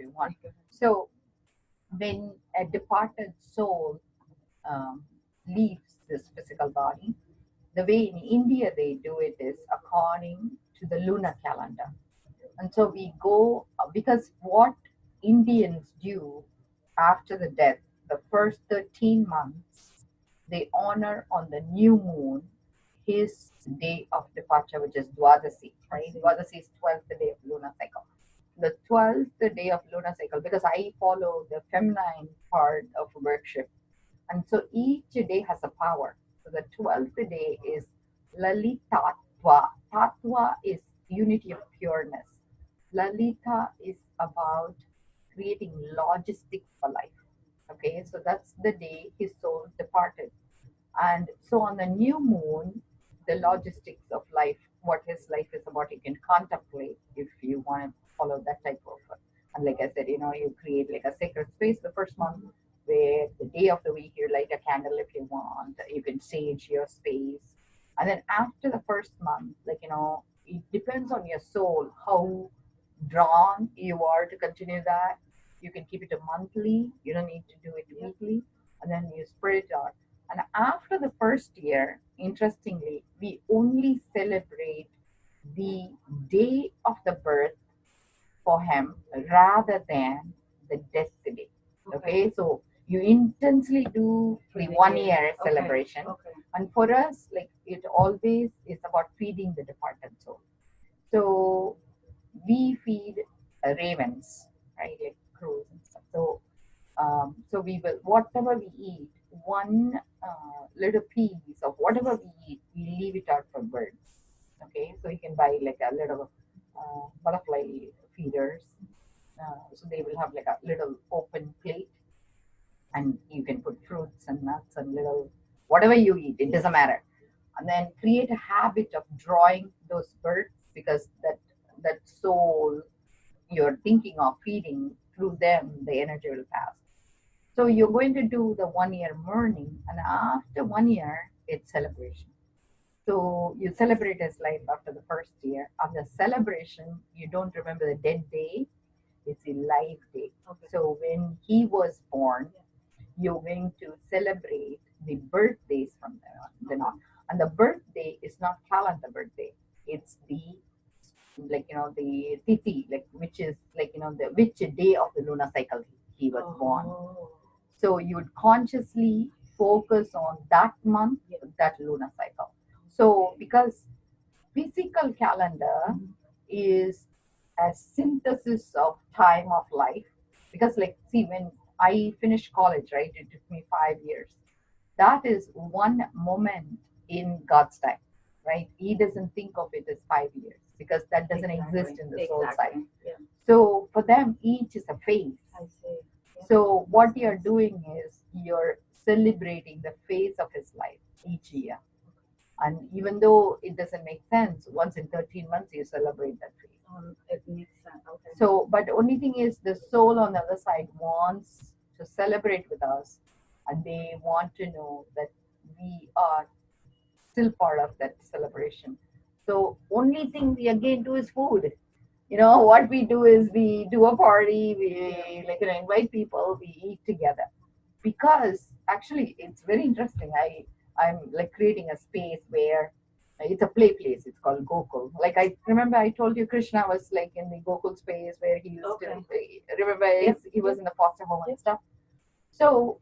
everyone. So when a departed soul um, leaves this physical body, the way in India they do it is according to the lunar calendar. And so we go, because what Indians do after the death, the first 13 months, they honor on the new moon his day of departure, which is Dwadasi, right? Dwadasi is 12th day of lunar cycle. The 12th day of lunar cycle, because I follow the feminine part of worship. And so each day has a power. So the 12th day is Lalitatva. Tatva is unity of pureness. Lalita is about creating logistics for life. Okay, so that's the day his soul departed. And so on the new moon, the logistics of life, what his life is about, you can contemplate if you want to follow that type of. And like I said, you create like a sacred space the first month where the day of the week you light a candle if you want, you can sage your space. And then after the first month, it depends on your soul how drawn you are to continue that. You can keep it a monthly, you don't need to do it weekly, and then you spread it out. And after the first year, interestingly, we only celebrate the day of the birth for him rather than the destiny. Okay, so you intensely do the 1 year celebration. And for us, like it always is about feeding the departed soul. So we feed ravens, right? Like crows and stuff. So we will, whatever we eat, one little piece of whatever we eat, we leave it out for birds. Okay, so you can buy like a little butterfly feeders. So they will have like a little open plate, and you can put fruits and nuts and little whatever you eat. It doesn't matter. And then create a habit of drawing those birds, because that soul you're thinking of feeding, through them the energy will pass. So you're going to do the 1 year mourning, and after 1 year it's celebration. So you celebrate his life after the first year. After celebration, you don't remember the dead day, it's a live day. So when he was born, you're going to celebrate the birthdays from then on. And the birthday is not calendar birthday, it's the the tithi, like which is the which day of the lunar cycle he was born. So you would consciously focus on that month, that lunar cycle. So because physical calendar is a synthesis of time of life, because see, when I finished college, right, it took me 5 years. That is one moment in God's time, right? He doesn't think of it as 5 years, because that doesn't exist in the soul side. So for them, each is a phase. So what you're doing is you're celebrating the phase of his life each year. And even though it doesn't make sense, once in 13 months you celebrate that phase. It makes sense. Okay. So, but the only thing is, the soul on the other side wants to celebrate with us, and they want to know that we are still part of that celebration. So only thing we again do is food. What we do is we do a party, we invite people, we eat together. Because actually it's very interesting. I'm creating a space where it's a play place. It's called Gokul. Like I remember I told you Krishna was in the Gokul space where he used to remember he was in the foster home and stuff. So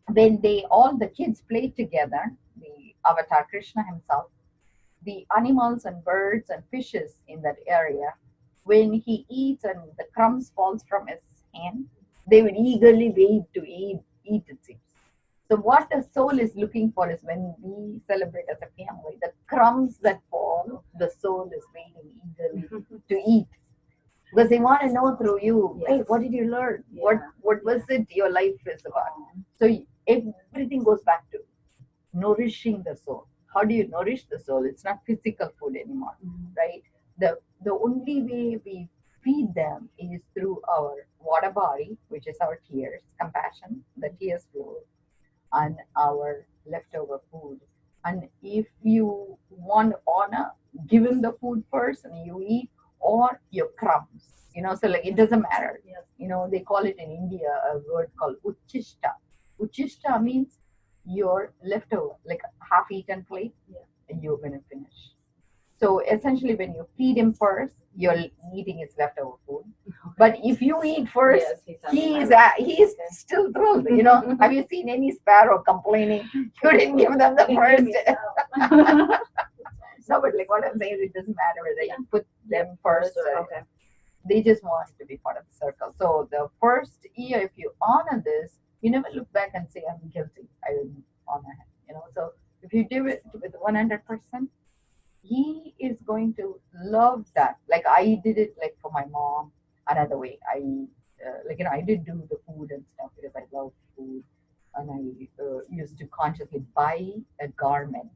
when all the kids played together, the avatar Krishna himself, the animals and birds and fishes in that area, when he eats and the crumbs falls from his hand, they would eagerly wait to eat it seems. So what the soul is looking for is, when we celebrate as a family, the crumbs that fall, the soul is waiting eagerly to eat. Because they want to know through you, hey, what did you learn? What was it your life is about? So everything goes back to nourishing the soul. How do you nourish the soul? It's not physical food anymore, right? The only way we feed them is through our water body, which is our tears, compassion, the tears flow, and our leftover food. And if you want honor, give him the food first and you eat, or your crumbs. So like it doesn't matter. Yes. They call it in India a word called uchishta. Uchishta means your leftover, like half-eaten plate, Yeah. and you're gonna finish. So essentially, when you feed him first, you're eating his leftover food. But if you eat first, Yes, he's still thrilled. Have you seen any sparrow complaining you didn't give them the first? No, but like what I'm saying is, it doesn't matter whether you put them first. Okay. They just want to be part of the circle. So the first year, if you honor this, you never look back and say, "I'm guilty. I didn't honor him." So if you do it with 100%, he is going to love that. Like I did it like for my mom another way. I did do the food and stuff because I love food, and I used to consciously buy a garment,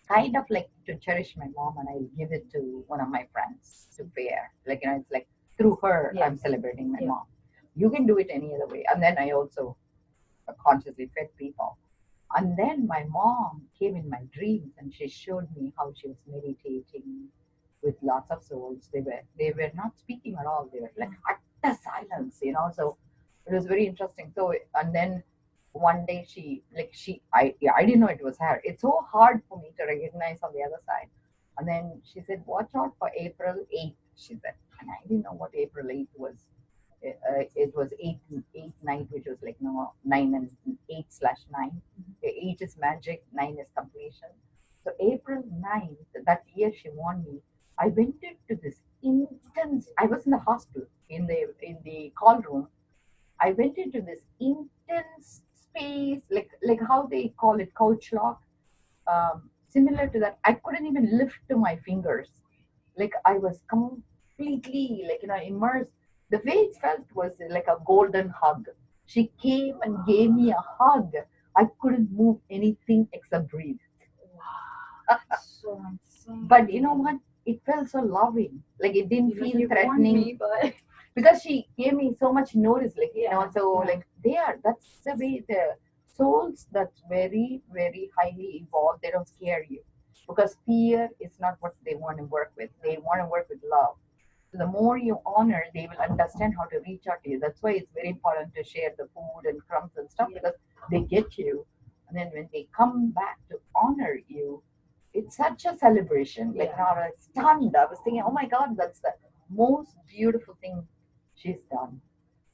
kind of like to cherish my mom, and I'll give it to one of my friends to wear. It's like through her, I'm celebrating my mom. You can do it any other way. And then I also consciously fed people. And then my mom came in my dreams and she showed me how she was meditating with lots of souls. They were not speaking at all. They were like utter silence. So it was very interesting. So and then one day I didn't know it was her. It's so hard for me to recognize on the other side. And then she said, "Watch out for April 8th," she said. And I didn't know what April 8th was. It was eight night, which was like no 9 and 8/9. The 8 is magic, 9 is completion. So April 9th, that year she warned me. I went into this intense. I was in the hospital in the call room. I went into this intense space, like how they call it couch lock, similar to that. I couldn't even lift to my fingers. Like I was completely immersed. The way it felt was like a golden hug. She came and gave me a hug. I couldn't move anything except breathe. So insane. But you know what? It felt so loving. Like it didn't feel You warned threatening. me, but Because she gave me so much notice, so yeah. like that's the way the souls that's very, very highly evolved, they don't scare you. Because fear is not what they want to work with. They want to work with love. So the more you honor, they will understand how to reach out to you. That's why it's very important to share the food and crumbs and stuff, because they get you. And then when they come back to honor you, it's such a celebration. I was stunned. I was thinking, oh my God, that's the most beautiful thing she's done.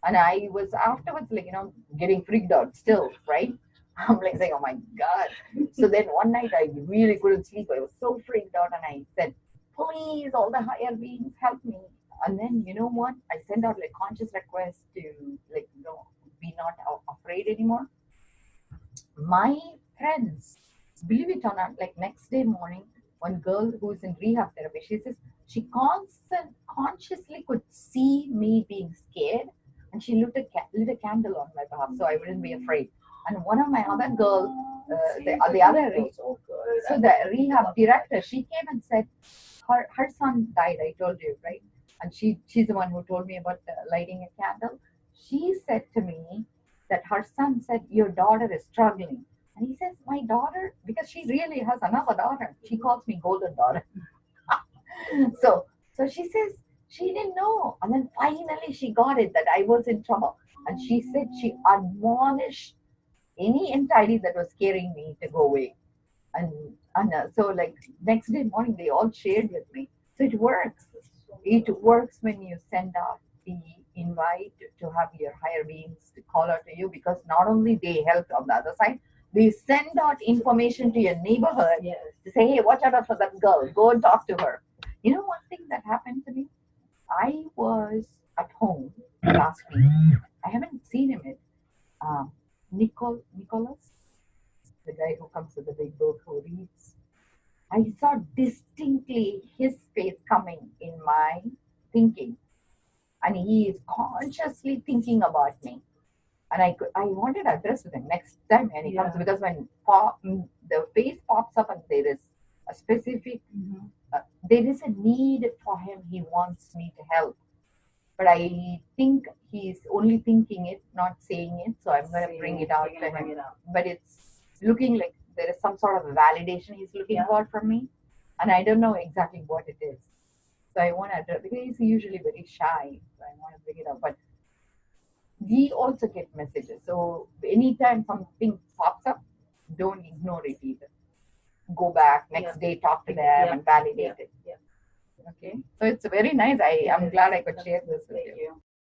And I was afterwards, getting freaked out still, right? I'm like saying, oh my God. So then one night I really couldn't sleep. I was so freaked out and I said, please, all the higher beings, help me. And then, you know what? I sent out like conscious requests to, be not afraid anymore. My friends, believe it or not, like next day morning, one girl who's in rehab therapy, she says she consciously could see me being scared, and she lit a candle on my behalf so I wouldn't be afraid. And one of my other girls, the other, so the rehab director, she came and said her son died. I told you, right? And she's the one who told me about lighting a candle. She said to me that her son said, your daughter is struggling. And he says, my daughter, because she really has another daughter. She calls me golden daughter. So she says she didn't know. And then finally she got it that I was in trouble. And she said she admonished any entity that was scaring me to go away. And so like next day morning, they all shared with me. So it works. It works when you send out the invite to have your higher beings to call out to you, because not only they help on the other side, they send out information to your neighborhood to say, hey, watch out for that girl. Go and talk to her. You know one thing that happened to me? I was at home last week. I haven't seen him yet. Nicholas, the guy who comes with the big book who reads. I saw distinctly his face coming in my thinking, and he is consciously thinking about me. And I wanted to address with him next time when he comes, because when the face pops up and there is a specific, there is a need for him. He wants me to help, but I think he's only thinking it, not saying it. So I'm going to bring it out to him. But it's looking like there is some sort of validation he's looking for from me, and I don't know exactly what it is. So I want to address, because he's usually very shy. So I want to bring it up. But we also get messages. So anytime something pops up, don't ignore it either. Go back next day, talk to them and validate it. Yeah. Okay. So it's very nice. I'm glad I could share this with you.